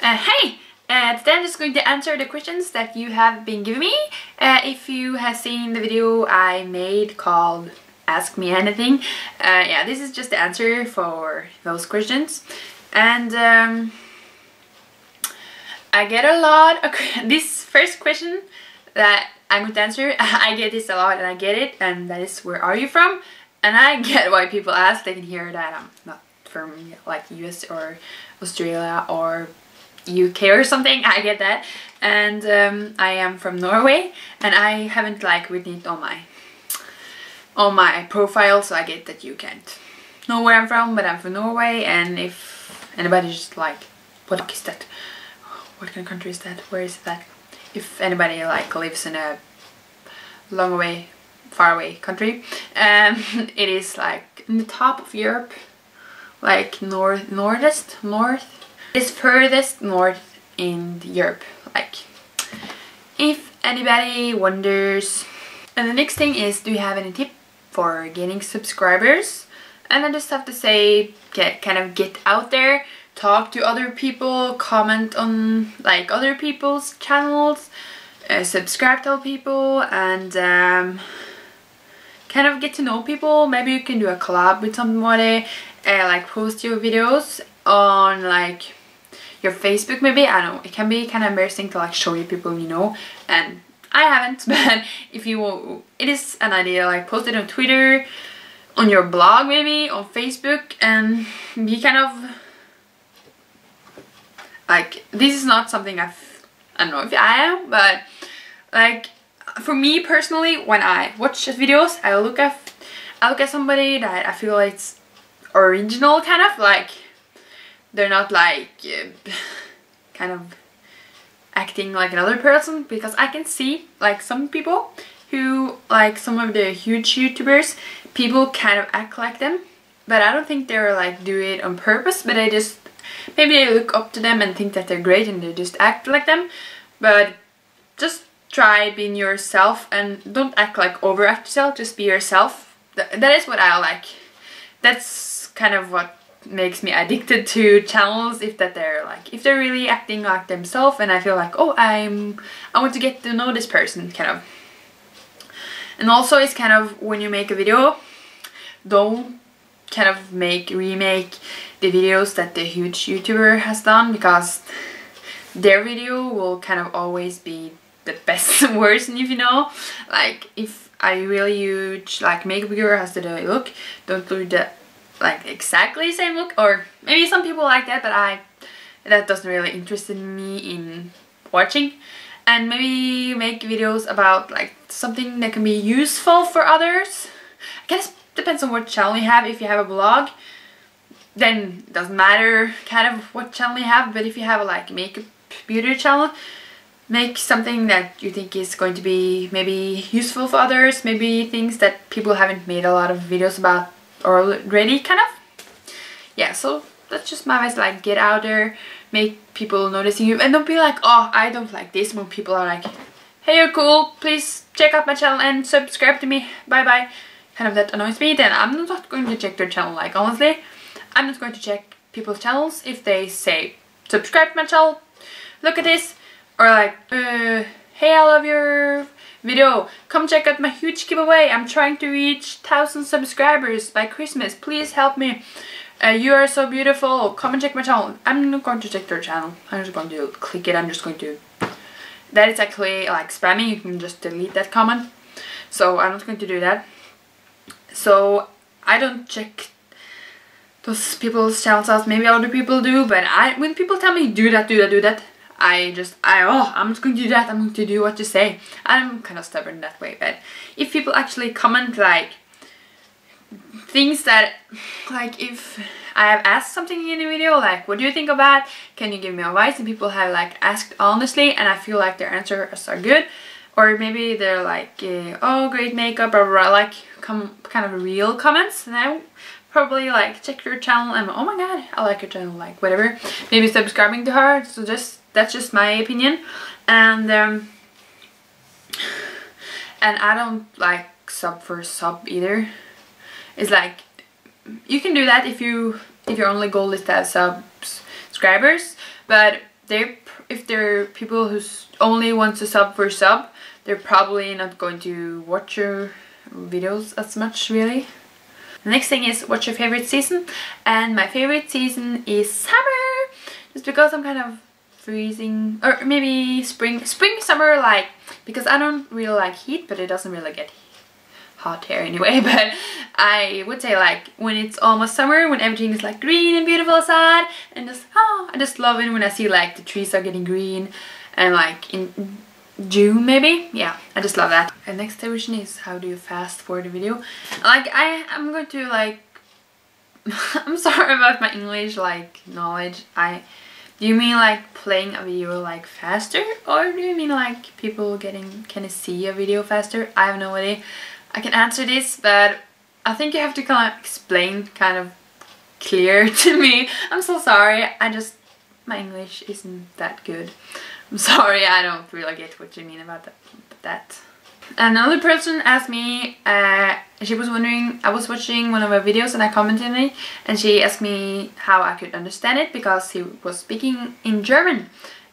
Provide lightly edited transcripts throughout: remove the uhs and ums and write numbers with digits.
Hey! Today I'm just going to answer the questions that you have been giving me. If you have seen the video I made called Ask Me Anything, yeah, this is just the answer for those questions. And I get a lot of this first question that I'm going to answer. I get this a lot and I get it, and that is, where are you from? And I get why people ask. They can hear that I'm not from like US or Australia or UK or something. I get that. And I am from Norway, and I haven't like written it on my profile, so I get that you can't know where I'm from, but I'm from Norway. And if anybody's just like, what is that? What kind of country is that? Where is that? If anybody like lives in a long away, far away country, it is like in the top of Europe, like north. It's furthest north in Europe, like, if anybody wonders. And the next thing is, do you have any tip for getting subscribers? And I just have to say, get out there, talk to other people, comment on like other people's channels, subscribe to people, and kind of get to know people. Maybe you can do a collab with somebody, like post your videos on like your Facebook maybe. I don't know, it can be kind of embarrassing to like show you people you know, and I haven't, but if you will, it is an idea, like post it on Twitter, on your blog maybe, on Facebook, and be kind of like, this is not something I don't know if I am, but like for me personally, when I watch videos, I look at somebody that I feel like it's original, kind of like they're not like kind of acting like another person, because I can see like some people who, like some of the huge YouTubers, people kind of act like them, but I don't think they're like do it on purpose, but maybe they look up to them and think that they're great and they just act like them. But just try being yourself and don't act like overact yourself, just be yourself. That is what I like. That's kind of what makes me addicted to channels, if they're really acting like themselves, and I feel like, oh, I want to get to know this person, kind of. And also, it's kind of, when you make a video, don't kind of remake the videos that the huge YouTuber has done, because their video will kind of always be the best version, if you know. Like, if a really huge like makeup viewer has the look, don't do that like exactly the same look. Or maybe some people like that, but that doesn't really interest me in watching. And maybe make videos about like something that can be useful for others. I guess depends on what channel you have. If you have a blog, then it doesn't matter kind of what channel you have, but if you have a like makeup beauty channel, make something that you think is going to be maybe useful for others, maybe things that people haven't made a lot of videos about already, kind of. Yeah, so that's just my advice, like get out there, make people noticing you, and don't be like, oh, I don't like this, when people are like, hey, you're cool, please check out my channel and subscribe to me, bye bye. Kind of that annoys me. Then I'm not going to check their channel. Like, honestly, I'm not going to check people's channels if they say subscribe to my channel, look at this, or like, hey, I love your video, come check out my huge giveaway, I'm trying to reach 1,000 subscribers by Christmas, please help me, you are so beautiful, come and check my channel. I'm not going to check their channel, I'm just going to click it. I'm just going to, that is actually like spamming, you can just delete that comment, so I'm not going to do that. So I don't check those people's channels out. Maybe other people do, but when people tell me do that, I'm just going to do that. I'm going to do what you say. I'm kind of stubborn that way. But if people actually comment like things that, like if I have asked something in a video, like what do you think of that? Can you give me advice? And people have like asked honestly, and I feel like their answers are good. Or maybe they're like, oh, great makeup, or like kind of real comments, and I probably like check your channel and, oh my god, I like your channel, like whatever. Maybe subscribing to her. So that's just my opinion. And I don't like sub for sub either. It's like, you can do that if your only goal is to have subscribers, but if they're people who only want to sub for sub, they're probably not going to watch your videos as much, really. The next thing is, what's your favorite season? And my favorite season is summer, just because I'm kind of freezing, or maybe spring, summer, like, because I don't really like heat, but it doesn't really get hot here anyway. But I would say, like, when it's almost summer, when everything is like green and beautiful outside, and just I just love it when I see like the trees are getting green, and like in June maybe. Yeah, I just love that. And next question is, how do you fast forward the video? Like, I'm going to like I'm sorry about my English like knowledge. Do you mean like playing a video like faster, or do you mean like people can see a video faster? I have no idea. I can answer this, but I think you have to kind of explain kind of clear to me. I'm so sorry. My English isn't that good. I'm sorry, I don't really get what you mean about that. Another person asked me, she was wondering, I was watching one of her videos and I commented on it, and she asked me how I could understand it because he was speaking in German.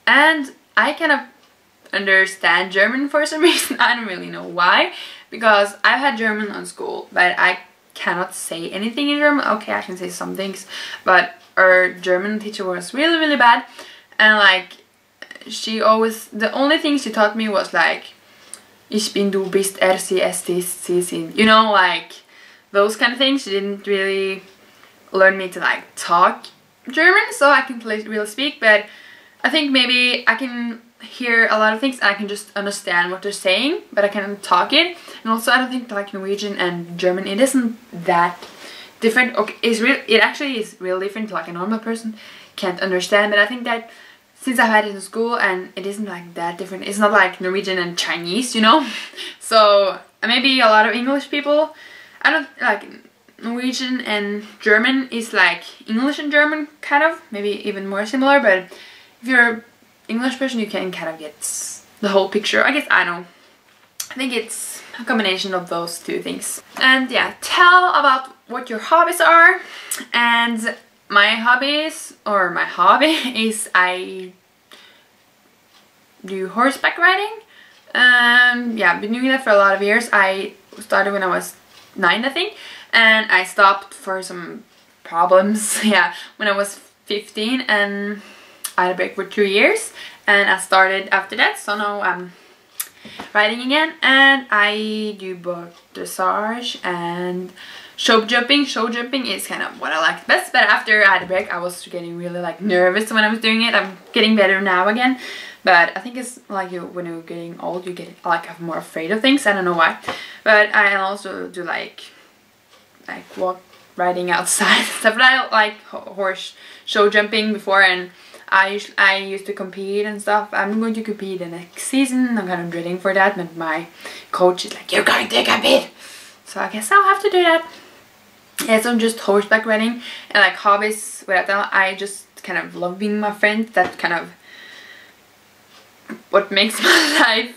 And I kind of understand German for some reason. I don't really know why, because I've had German on school, but I cannot say anything in German. Okay, I can say some things, but our German teacher was really bad, and like the only thing she taught me was like Ich bin, du bist, sie, es, sie sind, you know, like those kind of things. She didn't really learn me to like talk German, so I can really speak, but I think maybe I can hear a lot of things and I can just understand what they're saying, but I can't talk it. And also I don't think like Norwegian and German, it isn't that different. Okay, it actually is real different, like a normal person can't understand, but I think that since I've had it in school and it isn't like that different, it's not like Norwegian and Chinese, you know. So maybe a lot of English people, I don't like Norwegian and German is like English and German kind of, maybe even more similar, but if you're an English person you can kind of get the whole picture. I guess, I think it's a combination of those two things. And yeah, tell about what your hobbies are. And my hobbies, or my hobby, is I do horseback riding. Yeah, I've been doing that for a lot of years. I started when I was 9, I think, and I stopped for some problems, yeah, when I was 15, and I had a break for 2 years, and I started after that, so now I'm riding again. And I do both dressage and show jumping. Show jumping is kind of what I like best, but after I had a break I was getting really like nervous when I was doing it. I'm getting better now again, but I think it's like when you're getting old you get like I'm more afraid of things. I don't know why, but I also do like riding outside stuff. But I like horse show jumping before, and I used to compete and stuff. I'm going to compete the next season. I'm kind of dreading for that, but my coach is like, you're going to compete, so I guess I'll have to do that. Yeah, so I'm just horseback riding. And like hobbies, without that, I just kind of love being my friend. That kind of what makes my life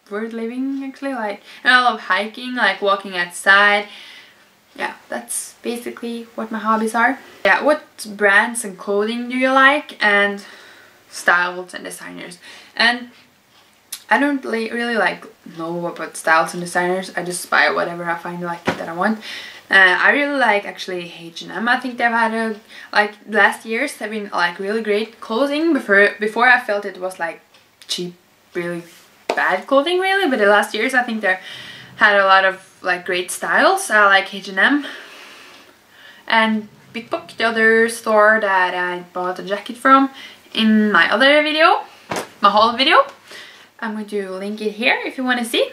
worth living, actually. Like, and I love hiking, like walking outside. Yeah, that's basically what my hobbies are. Yeah, what brands and clothing do you like, and styles and designers? And I don't really like know about styles and designers. I just buy whatever I find like that I want. I really like actually H&M. I think they've had like last years have been like really great clothing. Before I felt it was like cheap, really bad clothing really, but the last years I think they had a lot of like great styles. I like H&M. And Big Book, the other store that I bought a jacket from in my other video, my haul video. I'm going to link it here if you want to see.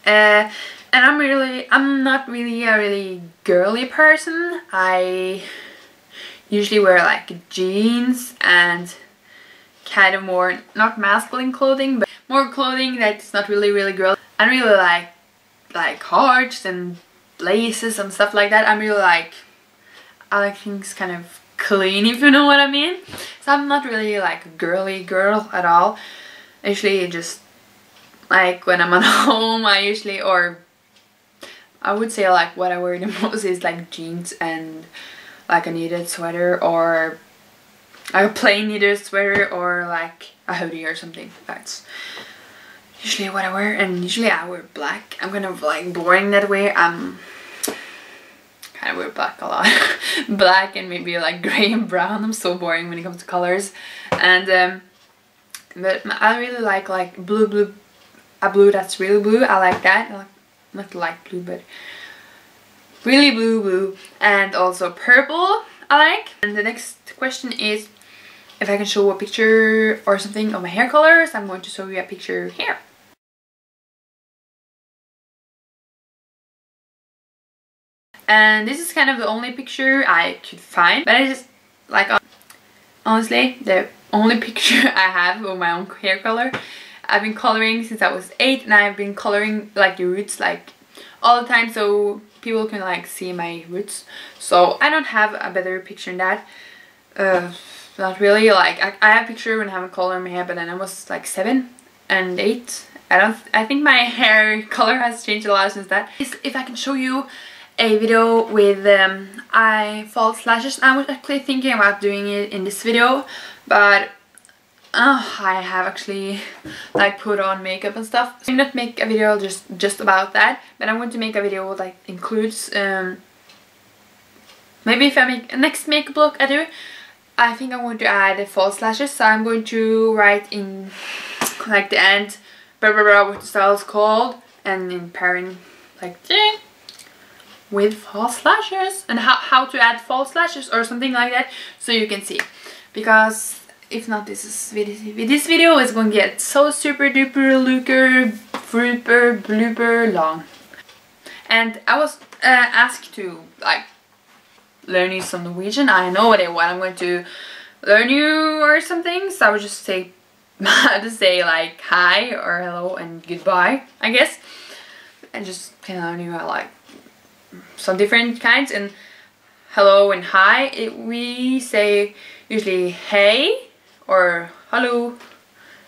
And I'm not really a really girly person. I usually wear like jeans and kind of more, not masculine clothing, but more clothing that's not really girly. I really like hearts and laces and stuff like that. I like things kind of clean, if you know what I mean. So I'm not really like a girly girl at all. Usually just like when I'm at home, I would say like what I wear the most is like jeans and like a knitted sweater, or like a plain knitted sweater or like a hoodie or something. That's usually what I wear, and usually I wear black. I'm kind of like boring that way. I wear black a lot. Black and maybe like grey and brown. I'm so boring when it comes to colors. And but I really like a blue that's really blue. I like that. I like, not light blue, but really blue. And also purple I like. And the next question is if I can show a picture or something of my hair colors. I'm going to show you a picture here. And this is kind of the only picture I could find, but I just like, honestly, the only picture I have of my own hair color. I've been coloring since I was 8, and I've been coloring like the roots like all the time, so people can like see my roots. So I don't have a better picture than that. Not really. Like I have a picture when I haven't colored my hair, but then I was like 7 and 8. I think my hair color has changed a lot since that. If I can show you a video with false lashes. I was actually thinking about doing it in this video, but I have actually like put on makeup and stuff. So I'm not make a video just about that, but I'm going to make a video like includes maybe if I make a next makeup look I do, I think I'm going to add false lashes. So I'm going to write in like the end what the style is called, and in pairing like with false lashes, and how to add false lashes or something like that, so you can see. Because if not, this video is going to get so super duper looker fruper blooper long. And I was asked to like learn you some Norwegian. I know what I'm going to learn you or something, so I would just say to say like hi or hello and goodbye, I guess, and just kind of learn you like some different kinds. And hello and hi, we say usually hey or hello,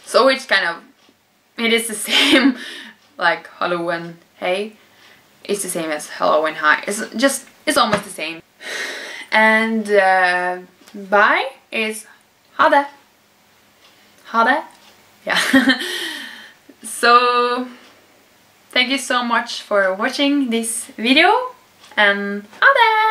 so it's kind of, it is the same. Like hello and hey, it's the same as hello and hi. It's almost the same. And bye is ha det. Yeah. So thank you so much for watching this video, and ha det!